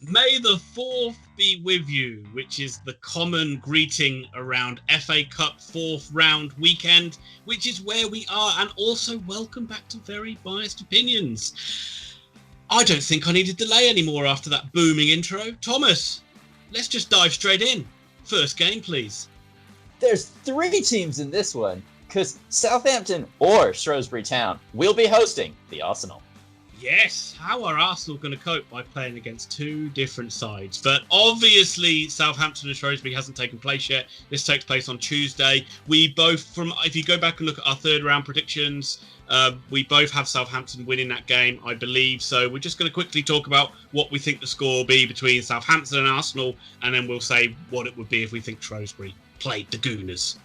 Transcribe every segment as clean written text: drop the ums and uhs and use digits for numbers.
May the 4th be with you, which is the common greeting around FA Cup 4th round weekend, which is where we are. And also welcome back to Very Biased Opinions. I don't think I need to delay anymore after that booming intro. Thomas, let's just dive straight in. First game, please. There's 3 teams in this one, because Southampton or Shrewsbury Town will be hosting the Arsenal. Yes, how are Arsenal going to cope by playing against 2 different sides? But obviously, Southampton and Shrewsbury hasn't taken place yet. This takes place on Tuesday. We both, if you go back and look at our 3rd round predictions, we both have Southampton winning that game, I believe. So we're just going to quickly talk about what we think the score will be between Southampton and Arsenal, and then we'll say what it would be if we think Shrewsbury played the Gooners.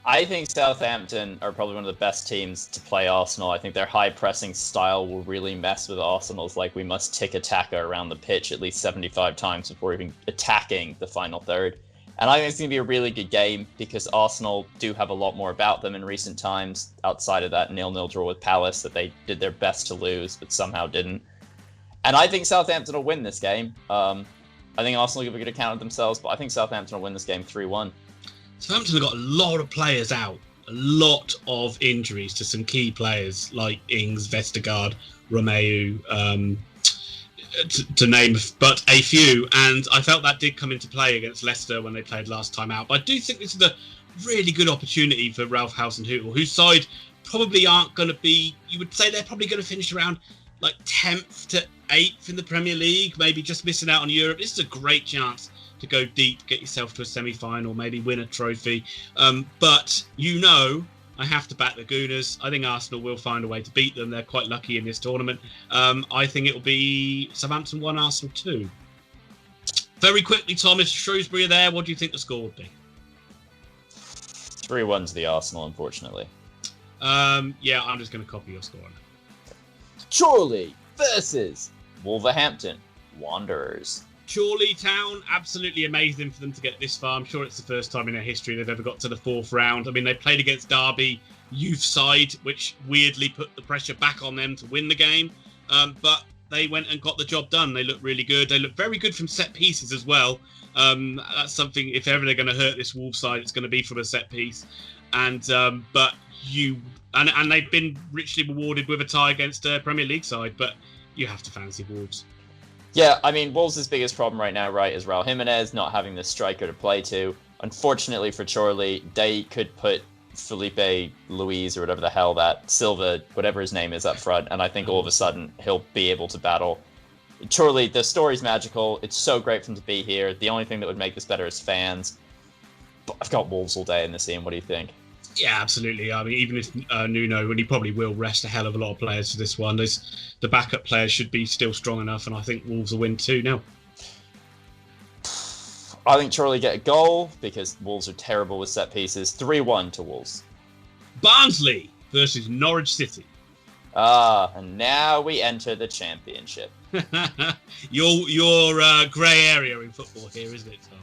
I think Southampton are probably one of the best teams to play Arsenal. I think their high-pressing style will really mess with Arsenal's, like we must tick-a-taka around the pitch at least 75 times before even attacking the final third. And I think it's going to be a really good game because Arsenal do have a lot more about them in recent times, outside of that 0-0 draw with Palace that they did their best to lose, but somehow didn't. And I think Southampton will win this game. I think Arsenal will give a good account of themselves, but I think Southampton will win this game 3-1. Southampton have got a lot of players out, a lot of injuries to some key players like Ings, Vestergaard, Romeu, to name but a few. And I felt that did come into play against Leicester when they played last time out. But I do think this is a really good opportunity for Ralph Hasenhüttl, whose side probably aren't going to be, you would say they're probably going to finish around like 10th to 8th in the Premier League, maybe just missing out on Europe. This is a great chance to go deep, get yourself to a semi-final, maybe win a trophy. But I have to back the Gooners. I think Arsenal will find a way to beat them. They're quite lucky in this tournament. I think it will be Southampton 1, Arsenal 2. Very quickly, Thomas, Shrewsbury are there. What do you think the score would be? 3-1 to the Arsenal, unfortunately. Yeah, I'm just going to copy your score. Chorley versus Wolverhampton Wanderers. Chorley Town, absolutely amazing for them to get this far. I'm sure it's the first time in their history they've ever got to the 4th round. I mean, they played against Derby youth side, which weirdly put the pressure back on them to win the game. But they went and got the job done. They look really good. They look very good from set pieces as well. That's something, if ever they're going to hurt this Wolves side, it's going to be from a set piece. And they've been richly rewarded with a tie against a Premier League side, but you have to fancy Wolves. Yeah, I mean, Wolves' biggest problem right now, right, is Raul Jimenez not having this striker to play to. Unfortunately for Chorley, they could put Felipe Luis or whatever the hell that Silva, whatever his name is, up front, and I think all of a sudden he'll be able to battle. Chorley, the story's magical. It's so great for him to be here. The only thing that would make this better is fans. But I've got Wolves all day in this scene. What do you think? Yeah, absolutely. I mean, even if Nuno, and he probably will rest a hell of a lot of players for this one, the backup players should be still strong enough, and I think Wolves will win 2-0. I think Chorley get a goal because Wolves are terrible with set pieces. 3-1 to Wolves. Barnsley versus Norwich City. And now we enter the Championship. your grey area in football here, isn't it, Tom?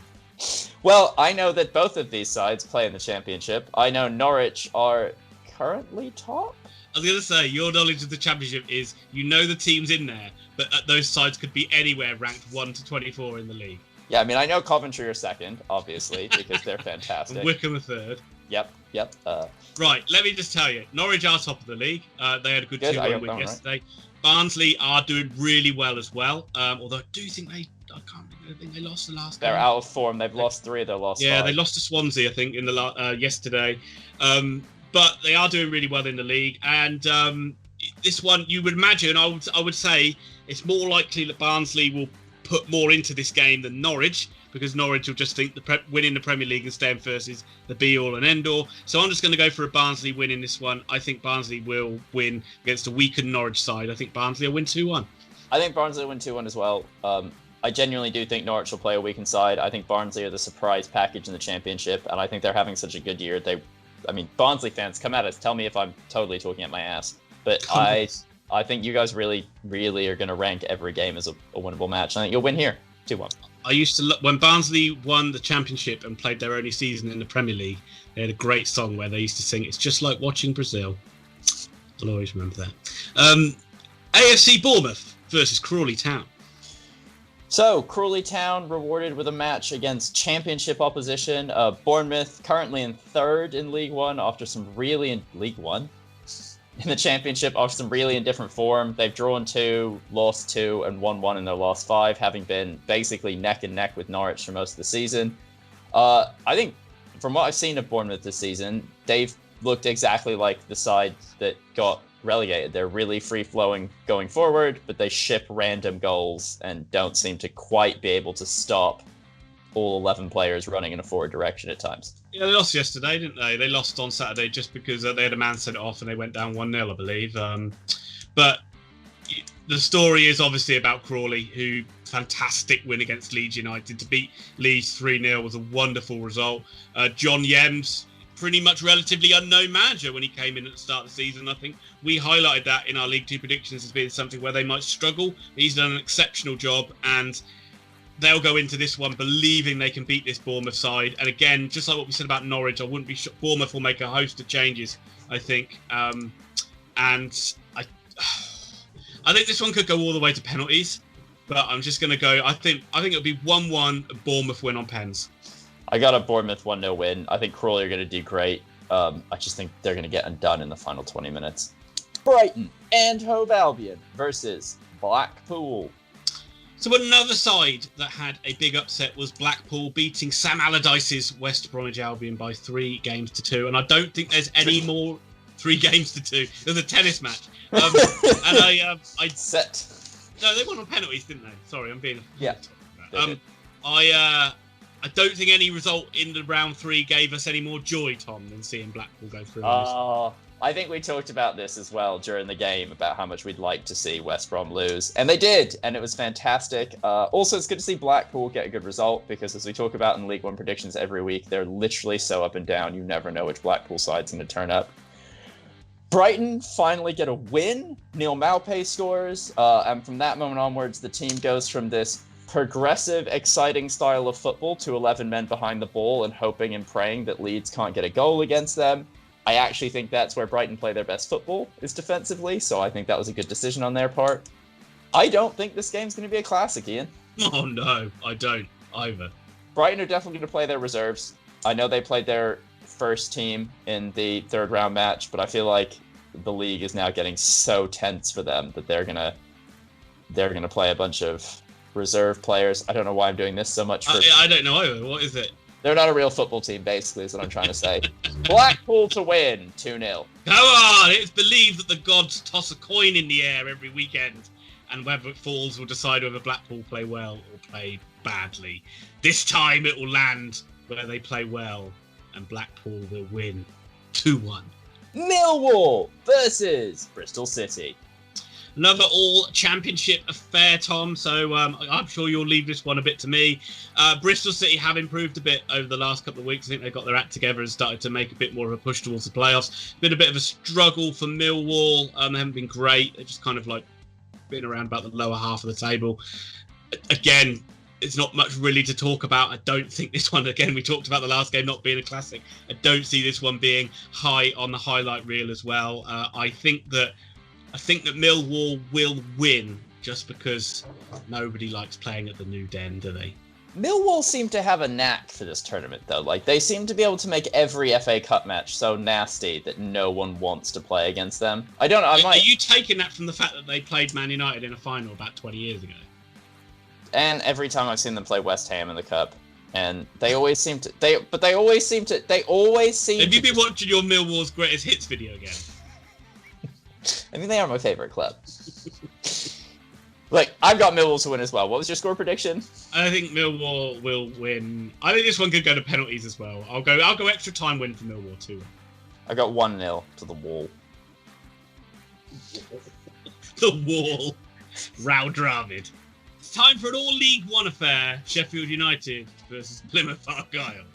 Well, I know that both of these sides play in the Championship. I know Norwich are currently top. I was going to say, your knowledge of the Championship is you know the teams in there, but those sides could be anywhere ranked 1 to 24 in the league. Yeah, I mean, I know Coventry are second, obviously, because they're fantastic. Wycombe are third. Yep. Right, let me just tell you, Norwich are top of the league. They had a good 2-1 win yesterday. Right. Barnsley are doing really well as well, although I do think I think they lost the last game. They're out of form. They've lost 3 of their last 5. Yeah, they lost to Swansea, I think, in the yesterday. But they are doing really well in the league. And this one, you would imagine, I would say, it's more likely that Barnsley will put more into this game than Norwich, because Norwich will just think winning the Premier League and staying first is the be-all and end-all. So I'm just going to go for a Barnsley win in this one. I think Barnsley will win against a weakened Norwich side. I think Barnsley will win 2-1. I think Barnsley will win 2-1 as well. I genuinely do think Norwich will play a weakened side. I think Barnsley are the surprise package in the Championship, and I think they're having such a good year. Barnsley fans, come at us. Tell me if I'm totally talking at my ass. But I think you guys really, really are going to rank every game as a winnable match. I think you'll win here, 2-1. I used to when Barnsley won the Championship and played their only season in the Premier League, they had a great song where they used to sing, "It's just like watching Brazil." I'll always remember that. AFC Bournemouth versus Crawley Town. So, Chorley Town rewarded with a match against championship opposition. Bournemouth currently in third in League One after some really in League One. In the championship after some really indifferent form. They've drawn 2, lost 2, and won 1 in their last 5, having been basically neck and neck with Norwich for most of the season. I think from what I've seen of Bournemouth this season, they've looked exactly like the side that got relegated. They're really free-flowing going forward, but they ship random goals and don't seem to quite be able to stop all 11 players running in a forward direction at times. Yeah, they lost yesterday, didn't they? They lost on Saturday just because they had a man sent off and they went down 1-0, I believe. But the story is obviously about Crawley, who fantastic win against Leeds United. To beat Leeds 3-0 was a wonderful result. John Yems, pretty much relatively unknown manager when he came in at the start of the season. I think we highlighted that in our League 2 predictions as being something where they might struggle. He's done an exceptional job, and they'll go into this one believing they can beat this Bournemouth side. And again, just like what we said about Norwich, I wouldn't be sure Bournemouth will make a host of changes, I think. And I think this one could go all the way to penalties, but I'm just going to go. I think it'll be 1-1, a Bournemouth win on pens. I got a Bournemouth 1-0 win. I think Crawley are going to do great. I just think they're going to get undone in the final 20 minutes. Brighton and Hove Albion versus Blackpool. So another side that had a big upset was Blackpool beating Sam Allardyce's West Bromwich Albion by 3-2. And I don't think there's any more 3-2. There's a tennis match. And I set. No, they won on penalties, didn't they? Sorry, I'm being. Yeah. I don't think any result in the round 3 gave us any more joy, Tom, than seeing Blackpool go through. I think we talked about this as well during the game, about how much we'd like to see West Brom lose. And they did, and it was fantastic. Also, it's good to see Blackpool get a good result, because as we talk about in League One predictions every week, they're literally so up and down, you never know which Blackpool side's going to turn up. Brighton finally get a win. Neil Maupay scores, and from that moment onwards, the team goes from this progressive, exciting style of football to 11 men behind the ball and hoping and praying that Leeds can't get a goal against them. I actually think that's where Brighton play their best football, is defensively, so I think that was a good decision on their part. I don't think this game's going to be a classic, Ian. Oh, no, I don't either. Brighton are definitely going to play their reserves. I know they played their first team in the third round match, but I feel like the league is now getting so tense for them that they're gonna play a bunch of reserve players. I don't know why I'm doing this so much. I don't know either. What is it? They're not a real football team, basically, is what I'm trying to say. Blackpool to win, 2-0. Come on! It's believed that the gods toss a coin in the air every weekend, and whether it falls will decide whether Blackpool play well or play badly. This time it will land where they play well, and Blackpool will win 2-1. Millwall versus Bristol City. Another all-championship affair, Tom, so I'm sure you'll leave this one a bit to me. Bristol City have improved a bit over the last couple of weeks. I think they got their act together and started to make a bit more of a push towards the playoffs. Been a bit of a struggle for Millwall. They haven't been great. They're just kind of like been around about the lower half of the table. Again, it's not much really to talk about. I don't think this one, again, we talked about the last game not being a classic. I don't see this one being high on the highlight reel as well. I think that Millwall will win just because nobody likes playing at the new Den, do they? Millwall seem to have a knack for this tournament, though. Like, they seem to be able to make every FA Cup match so nasty that no one wants to play against them. I don't know. Are you taking that from the fact that they played Man United in a final about 20 years ago? And every time I've seen them play West Ham in the Cup, and they always seem to. They always seem. Have you been watching your Millwall's greatest hits video again? I mean, they are my favorite club. Look, I've got Millwall to win as well. What was your score prediction? I think Millwall will win. I think this one could go to penalties as well. I'll go extra time win for Millwall too. I got 1-0 to the Wall. The Wall. Row Dravid. It's time for an all League One affair. Sheffield United versus Plymouth Argyle.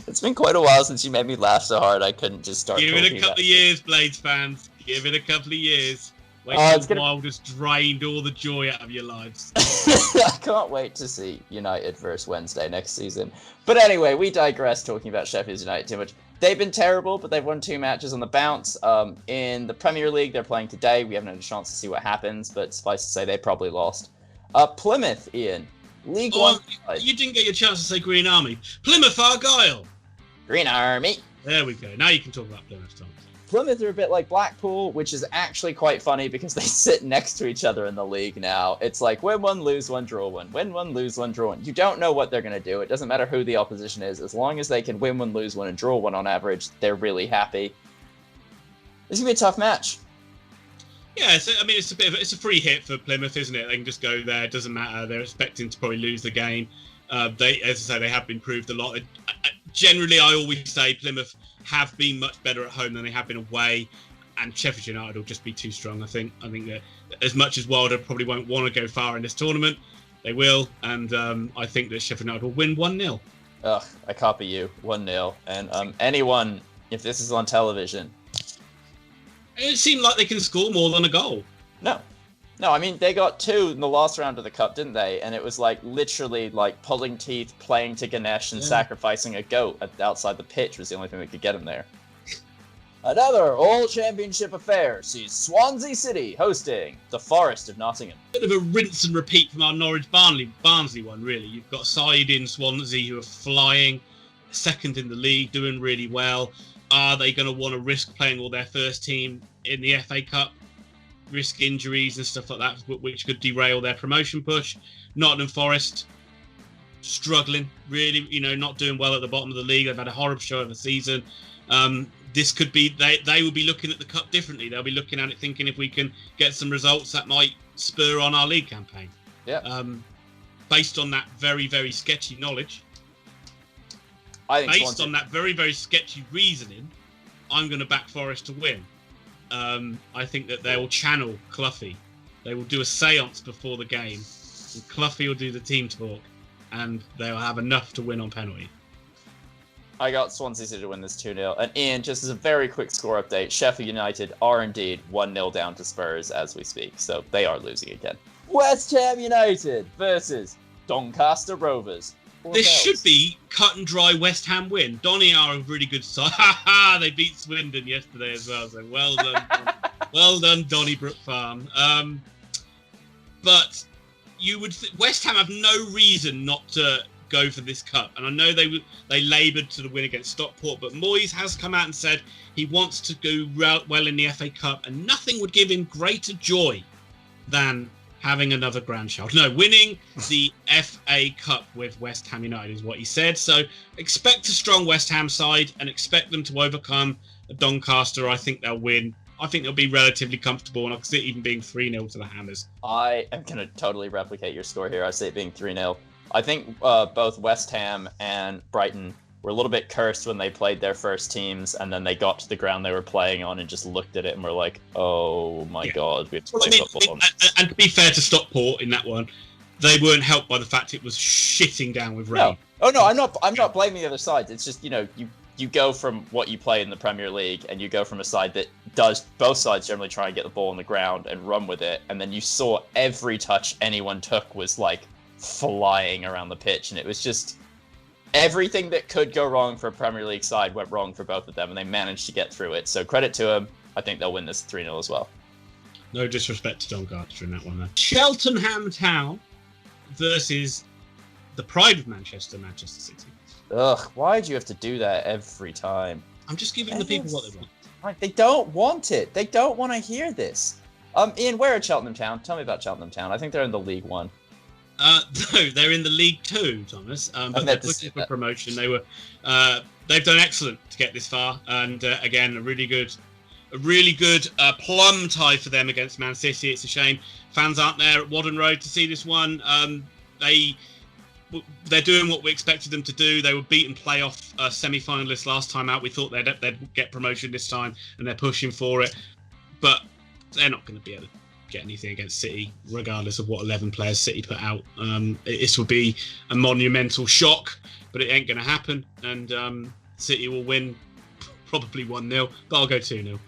It's been quite a while since you made me laugh so hard I couldn't just start Give it a couple of years, Blades fans. Give it a couple of years. Wait till the Wild has drained all the joy out of your lives. I can't wait to see United versus Wednesday next season. But anyway, we digress talking about Sheffield United too much. they've been terrible, but they've won 2 matches on the bounce. In the Premier League, they're playing today. We haven't had a chance to see what happens, but suffice to say, they probably lost. Plymouth, Ian. League One. You didn't get your chance to say Green Army. Plymouth Argyle. Green Army. There we go. Now you can talk about Plymouth, Tom. Plymouth are a bit like Blackpool, which is actually quite funny because they sit next to each other in the league now. It's like win one, lose one, draw one. Win one, lose one, draw one. You don't know what they're going to do. It doesn't matter who the opposition is. As long as they can win one, lose one, and draw one on average, they're really happy. This is going to be a tough match. Yeah, so, I mean, it's a free hit for Plymouth, isn't it? They can just go there. It doesn't matter. They're expecting to probably lose the game. As I say, they have been proved a lot. Generally, I always say Plymouth have been much better at home than they have been away, and Sheffield United will just be too strong. I think that as much as Wilder probably won't want to go far in this tournament, they will, and I think that Sheffield United will win 1-0. Ugh, I copy you. 1-0. And anyone, if this is on television... It seemed like they can score more than a goal. No, I mean, they got 2 in the last round of the Cup, didn't they? And it was like literally like pulling teeth, playing to Ganesh, and sacrificing a goat outside the pitch was the only thing that could get him there. Another all-championship affair sees Swansea City hosting the Forest of Nottingham. Bit of a rinse and repeat from our Norwich Barnsley one, really. You've got a side in Swansea who are flying, second in the league, doing really well. Are they going to want to risk playing all their first team in the FA Cup? Risk injuries and stuff like that, which could derail their promotion push. Nottingham Forest struggling, really, not doing well at the bottom of the league. They've had a horrible show of the season. This could be, they will be looking at the Cup differently. They'll be looking at it thinking if we can get some results that might spur on our league campaign. Yeah. Based on that very, very sketchy knowledge, on that very, very sketchy reasoning, I'm going to back Forest to win. I think that they will channel Cloughie. They will do a seance before the game. And Cloughie will do the team talk, and they'll have enough to win on penalty. I got Swansea City to win this 2-0. And Ian, just as a very quick score update, Sheffield United are indeed 1-0 down to Spurs as we speak, so they are losing again. West Ham United versus Doncaster Rovers. This should be cut and dry West Ham win. Donny are a really good side. They beat Swindon yesterday as well, so well done. Well done, Donnybrook Farm. But you would West Ham have no reason not to go for this cup, and I know they laboured to the win against Stockport, but Moyes has come out and said he wants to go well in the FA Cup, and nothing would give him greater joy than having another grandchild. No, winning the FA Cup with West Ham United is what he said. So expect a strong West Ham side and expect them to overcome Doncaster. I think they'll win. I think they'll be relatively comfortable, and I can see it even being 3-0 to the Hammers. I am going to totally replicate your score here. I see it being 3-0. I think both West Ham and Brighton were a little bit cursed when they played their first teams, and then they got to the ground they were playing on and just looked at it and were like, oh my God, we have to play football on this. And to be fair to Stockport in that one, they weren't helped by the fact it was shitting down with rain. No. Oh no, I'm not blaming the other side. It's just, you go from what you play in the Premier League, and you go from a side that does, both sides generally try and get the ball on the ground and run with it, and then you saw every touch anyone took was like flying around the pitch, and it was just everything that could go wrong for a Premier League side went wrong for both of them, and they managed to get through it. So credit to them. I think they'll win this 3-0 as well. No disrespect to Doncaster in that one, though. Cheltenham Town versus the pride of Manchester City. Ugh, why do you have to do that every time? I'm just giving the people what they want. Right, they don't want it. They don't want to hear this. Ian, where are Cheltenham Town? Tell me about Cheltenham Town. I think they're in the League One. No, they're in the League Two, Thomas. But they're pushing for promotion. They've done excellent to get this far, and again, a really good plum tie for them against Man City. It's a shame fans aren't there at Wadden Road to see this one. They're doing what we expected them to do. They were beaten playoff semi-finalists last time out. We thought they'd get promotion this time, and they're pushing for it, but they're not going to be able to get anything against City, regardless of what 11 players City put out. This will be a monumental shock, but it ain't going to happen, and City will win probably 1-0, but I'll go 2-0.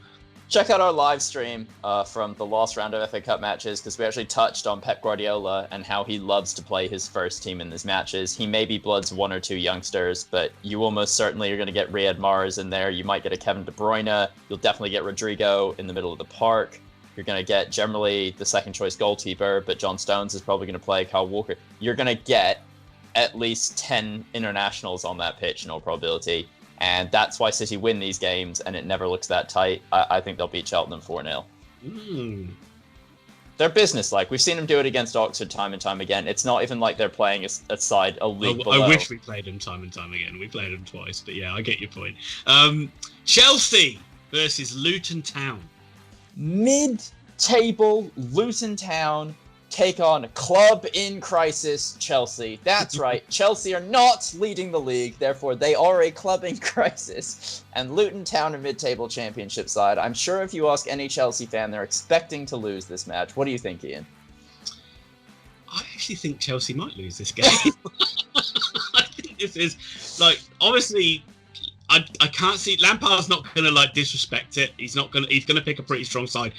Check out our live stream from the last round of FA Cup matches, because we actually touched on Pep Guardiola and how he loves to play his first team in these matches. He maybe bloods one or two youngsters, but you almost certainly are going to get Riyad Mahrez in there. You might get a Kevin De Bruyne. You'll definitely get Rodrigo in the middle of the park. You're going to get generally the second choice goalkeeper, but John Stones is probably going to play Kyle Walker. You're going to get at least 10 internationals on that pitch in all probability. And that's why City win these games, and it never looks that tight. I think they'll beat Cheltenham 4-0. They're business-like. We've seen them do it against Oxford time and time again. It's not even like they're playing a side a league below. I wish we played them time and time again. We played them twice, but yeah, I get your point. Chelsea versus Luton Town. Mid-table Luton Town take on club in crisis Chelsea. That's right. Chelsea are not leading the league, therefore they are a club in crisis. And Luton Town are mid-table championship side. I'm sure if you ask any Chelsea fan, they're expecting to lose this match. What do you think, Ian? I actually think Chelsea might lose this game. I think this is, like, obviously, I can't see, Lampard's not going to, like, disrespect it. He's going to pick a pretty strong side.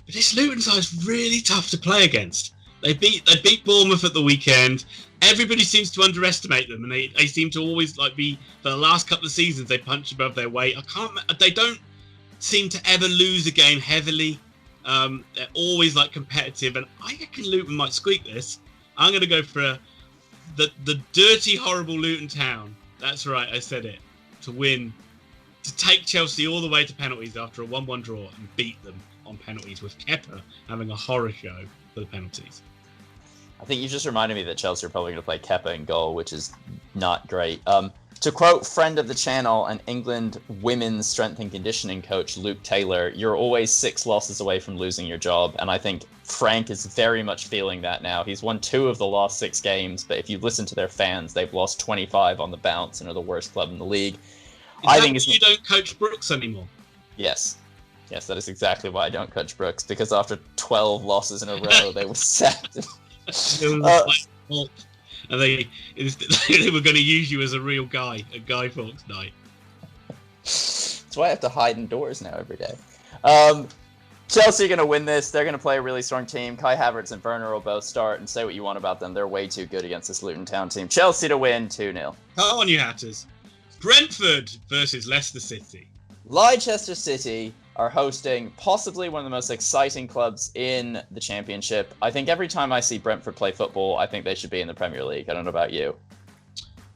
But this Luton side is really tough to play against. They beat Bournemouth at the weekend. Everybody seems to underestimate them, and they seem to always be, for the last couple of seasons, they punch above their weight. They don't seem to ever lose a game heavily. They're always competitive, and I reckon Luton might squeak this. I'm going to go for the dirty, horrible Luton Town. That's right, I said it. To win, to take Chelsea all the way to penalties after a 1-1 draw and beat them on penalties, with Kepa having a horror show for the penalties. I think you just reminded me that Chelsea are probably going to play Kepa in goal, which is not great. To quote friend of the channel and England women's strength and conditioning coach Luke Taylor, you're always 6 losses away from losing your job. And I think Frank is very much feeling that now. He's won 2 of the last 6 games, but if you listen to their fans, they've lost 25 on the bounce and are the worst club in the league. I think you don't coach Brooks anymore. Yes. Yes, that is exactly why I don't coach Brooks, because after 12 losses in a row, they were sacked. And they were going to use you as a real guy, a Guy Fawkes night. That's why I have to hide indoors now every day. Chelsea are going to win this. They're going to play a really strong team. Kai Havertz and Werner will both start, and say what you want about them. They're way too good against this Luton Town team. Chelsea to win 2-0. Come on, you Hatters. Brentford versus Leicester City. Leicester City are hosting possibly one of the most exciting clubs in the Championship. I think every time I see Brentford play football, I think they should be in the Premier League. I don't know about you.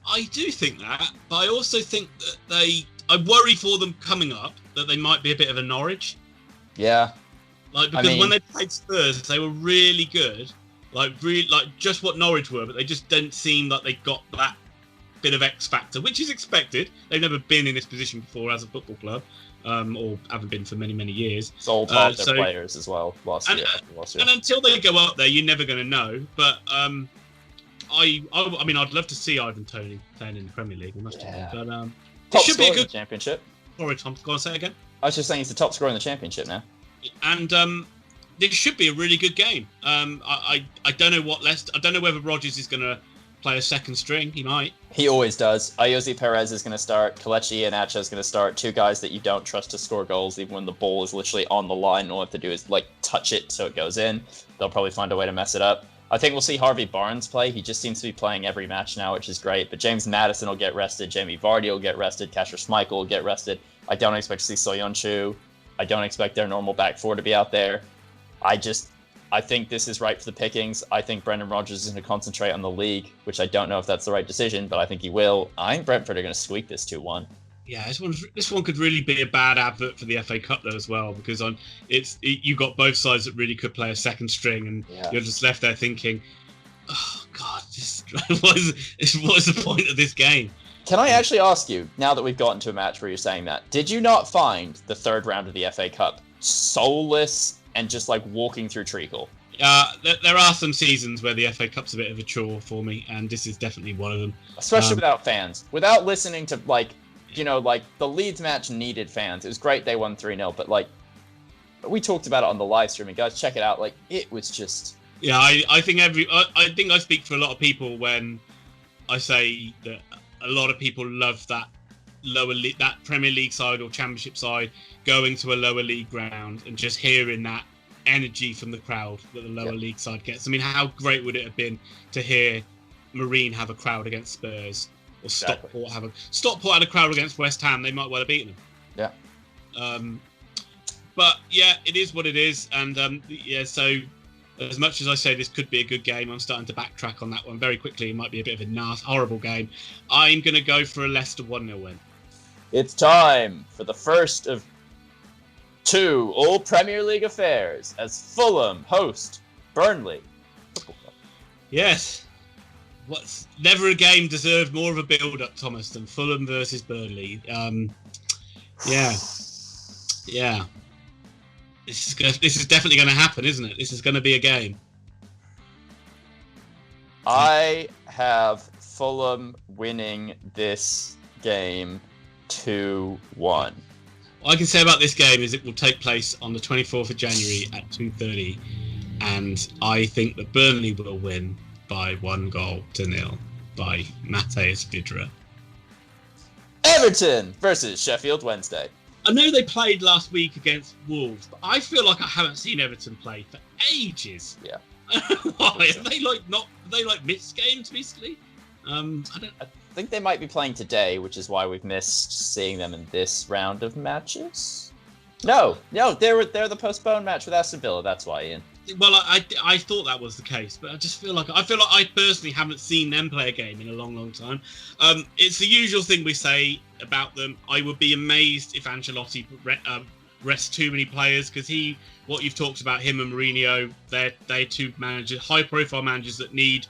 I do think that, but I also think that I worry for them coming up, that they might be a bit of a Norwich. Yeah. When they played Spurs, they were really good. Just what Norwich were, but they just didn't seem like they got that bit of X factor, which is expected. They've never been in this position before as a football club, or haven't been for many, many years. It's all part of their players as well last year. And until they go up there, you're never going to know. But I'd love to see Ivan Toney playing in the Premier League. I must admit. But top it should be a good championship. Sorry, Tom. Go on, say it again. I was just saying he's the top scorer in the championship now. And this should be a really good game. I don't know what Leicester. I don't know whether Rodgers is going to play a second string. He might. He always does. Ayoze Perez is going to start. Kelechi Iheanacho is going to start. 2 guys that you don't trust to score goals, even when the ball is literally on the line. All you have to do is touch it so it goes in. They'll probably find a way to mess it up. I think we'll see Harvey Barnes play. He just seems to be playing every match now, which is great. But James Maddison will get rested. Jamie Vardy will get rested. Kasper Schmeichel will get rested. I don't expect to see Soyuncu. I don't expect their normal back 4 to be out there. I think this is right for the pickings. I think Brendan Rodgers is going to concentrate on the league, which I don't know if that's the right decision, but I think he will. I think Brentford are going to squeak this 2-1. Yeah, this one could really be a bad advert for the FA Cup though as well, because you've got both sides that really could play a second string, and you're just left there thinking, oh God, what is the point of this game? Can I actually ask you, now that we've gotten to a match where you're saying that, did you not find the 3rd round of the FA Cup soulless and just walking through treacle? There are some seasons where the FA Cup's a bit of a chore for me, and this is definitely one of them. Especially without fans. Without listening to, the Leeds match needed fans. It was great they won 3-0, but, we talked about it on the live stream, and guys, check it out. It was just... Yeah, I think I speak for a lot of people when I say that a lot of people love that that Premier League side or Championship side going to a lower league ground and just hearing that energy from the crowd that the lower league side gets. I mean, how great would it have been to hear Marine have a crowd against Spurs, or Stockport had a crowd against West Ham? They might well have beaten them. Yeah. But yeah, it is what it is, and so as much as I say this could be a good game, I'm starting to backtrack on that one very quickly. It might be a bit of a horrible game. I'm going to go for a Leicester 1-0 win. It's time for the first of two all Premier League affairs as Fulham host Burnley. Yes. What's never a game deserved more of a build-up, Thomas, than Fulham versus Burnley. Yeah. This is definitely going to happen, isn't it? This is going to be a game. I have Fulham winning this game 2-1. What I can say about this game is it will take place on the 24th of January at 2:30, and I think that Burnley will win by 1-0 by Mateus Vidra. Everton versus Sheffield Wednesday. I know they played last week against Wolves, but I feel like I haven't seen Everton play for ages. Yeah. Why? Have they missed games basically? I think they might be playing today, which is why we've missed seeing them in this round of matches. No, they're the postponed match with Aston Villa. That's why, Ian. Well, I thought that was the case, but I just feel like I personally haven't seen them play a game in a long time. It's the usual thing we say about them. I would be amazed if Ancelotti rests too many players, because what you've talked about, him and Mourinho, they're two managers, high-profile managers that need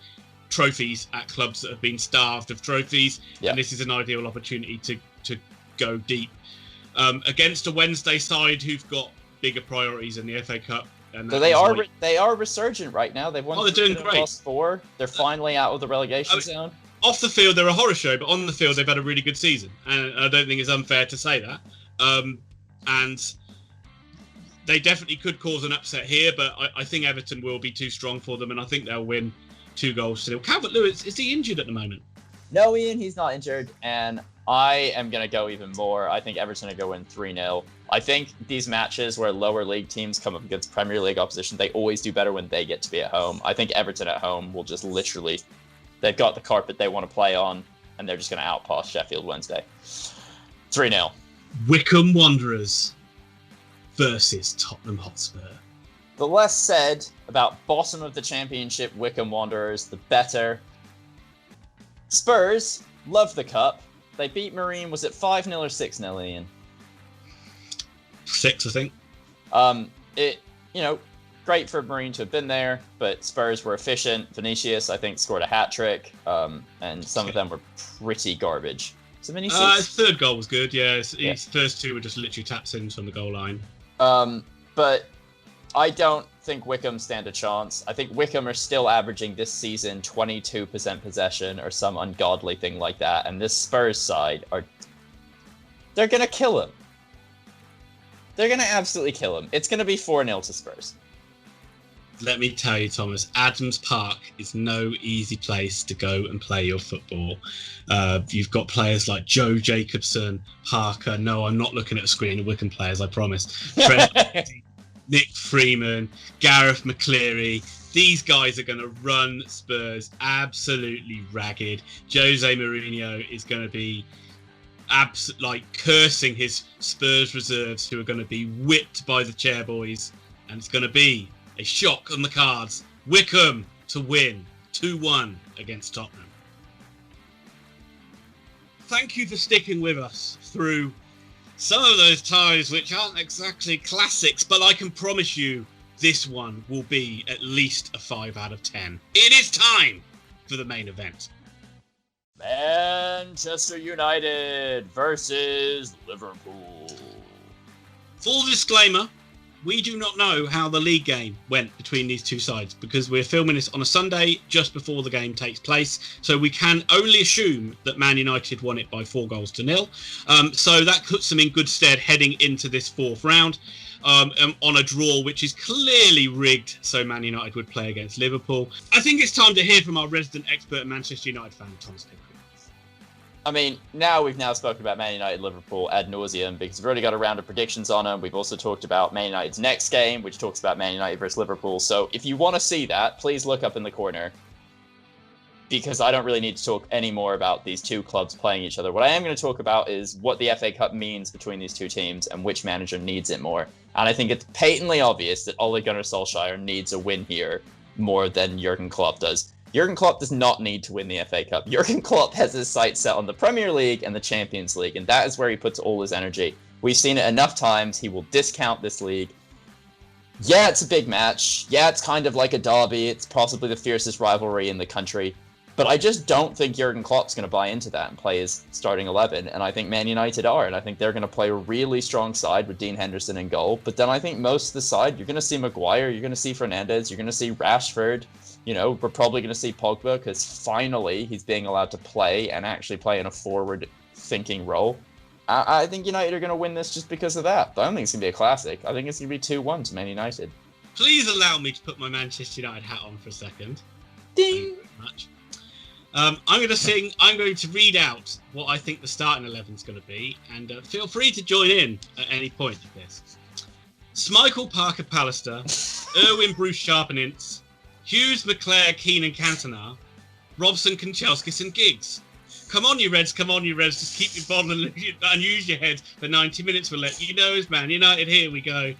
trophies at clubs that have been starved of trophies, and this is an ideal opportunity to go deep against a Wednesday side who've got bigger priorities in the FA Cup. So they are resurgent right now. They've won. They're doing great. Lost 4. They're finally out of the relegation zone. Off the field, they're a horror show, but on the field, they've had a really good season, and I don't think it's unfair to say that. And they definitely could cause an upset here, but I think Everton will be too strong for them, and I think they'll win 2-0. Calvert-Lewin, is he injured at the moment? No, Ian, he's not injured, and I am going to go even more. I think Everton will go in 3-0. I think these matches where lower league teams come up against Premier League opposition, they always do better when they get to be at home. I think Everton at home will just literally, they've got the carpet they want to play on, and they're just going to outpass Sheffield Wednesday. 3-0. Wycombe Wanderers versus Tottenham Hotspur. The less said about bottom of the Championship Wycombe Wanderers, the better. Spurs love the cup. They beat Marine. Was it 5-0 or 6-0, Ian? 6, I think. Great for Marine to have been there, but Spurs were efficient. Vinicius, I think, scored a hat-trick, and some of them were pretty garbage. So Vinicius? His third goal was good, yeah. His first two were just literally taps in from the goal line. But I don't think Wycombe stand a chance. I think Wycombe are still averaging this season 22% possession or some ungodly thing like that, and this Spurs side they're going to kill him. They're going to absolutely kill him. It's going to be 4-0 to Spurs. Let me tell you, Thomas, Adams Park is no easy place to go and play your football. You've got players like Joe Jacobson, Parker. No, I'm not looking at a screen of Wycombe players, I promise. Nick Freeman, Gareth McCleary. These guys are going to run Spurs absolutely ragged. Jose Mourinho is going to be cursing his Spurs reserves, who are going to be whipped by the chairboys, and it's going to be a shock on the cards. Wycombe to win 2-1 against Tottenham. Thank you for sticking with us through some of those ties which aren't exactly classics, but I can promise you this one will be at least a 5 out of 10. It is time for the main event. Manchester United versus Liverpool. Full disclaimer, we do not know how the league game went between these two sides, because we're filming this on a Sunday just before the game takes place. So we can only assume that Man United won it by 4-0. So that puts them in good stead heading into this fourth round on a draw which is clearly rigged, so Man United would play against Liverpool. I think it's time to hear from our resident expert Manchester United fan, Thomas Pickford. I mean, we've now spoken about Man United, Liverpool ad nauseum because we've already got a round of predictions on them. We've also talked about Man United's next game, which talks about Man United versus Liverpool. So if you want to see that, please look up in the corner because I don't really need to talk any more about these two clubs playing each other. What I am going to talk about is what the FA Cup means between these two teams and which manager needs it more. And I think it's patently obvious that Ole Gunnar Solskjaer needs a win here more than Jurgen Klopp does. Jurgen Klopp does not need to win the FA Cup. Jurgen Klopp has his sights set on the Premier League and the Champions League, and that is where he puts all his energy. We've seen it enough times. He will discount this league. Yeah, it's a big match. Yeah, it's kind of like a derby. It's possibly the fiercest rivalry in the country. But I just don't think Jurgen Klopp's going to buy into that and play his starting 11. And I think Man United are. And I think they're going to play a really strong side with Dean Henderson in goal. But then I think most of the side, you're going to see Maguire, you're going to see Fernandes, you're going to see Rashford. You know, we're probably going to see Pogba because finally he's being allowed to play and actually play in a forward-thinking role. I think United are going to win this just because of that. But I don't think it's going to be a classic. I think it's going to be 2-1 to Man United. Please allow me to put my Manchester United hat on for a second. Ding! Thank you very much. I'm going to read out what I think the starting 11 is going to be, and feel free to join in at any point of this. Schmeichel, Parker, Pallister, Irwin, Bruce, Sharpenintz, Hughes, McClare, Keane and Cantona, Robson, Kanchelskis and Giggs. Come on, you Reds, just keep your bottle and use your head for 90 minutes. We'll let you know as Man United. Here we go.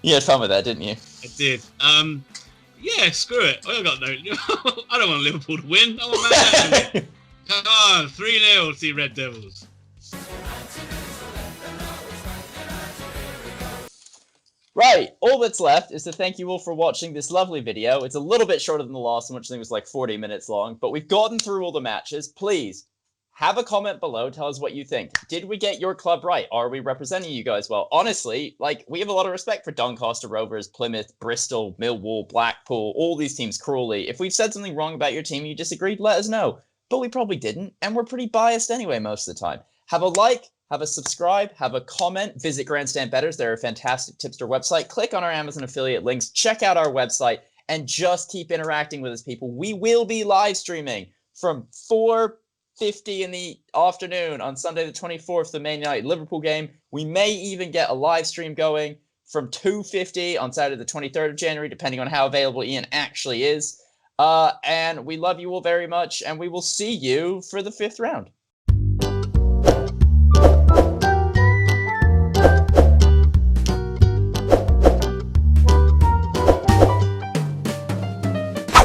You had fun with that, didn't you? I did. Yeah, screw it. I don't want Liverpool to win. I want Man United to win. Come on, 3-0 to the Red Devils. Right, all that's left is to thank you all for watching this lovely video. It's a little bit shorter than the last one, which I think was like 40 minutes long, but we've gotten through all the matches. Please, have a comment below. Tell us what you think. Did we get your club right? Are we representing you guys well? Honestly, we have a lot of respect for Doncaster Rovers, Plymouth, Bristol, Millwall, Blackpool, all these teams, Crawley. If we've said something wrong about your team, you disagreed, let us know. But we probably didn't, and we're pretty biased anyway most of the time. Have a like, have a subscribe, have a comment, visit Grandstand Betters. They're a fantastic tipster website. Click on our Amazon affiliate links, check out our website, and just keep interacting with us, people. We will be live streaming from 4:50 in the afternoon on Sunday the 24th, the Man United Liverpool game. We may even get a live stream going from 2:50 on Saturday the 23rd of January, depending on how available Ian actually is. And we love you all very much, and we will see you for the 5th round.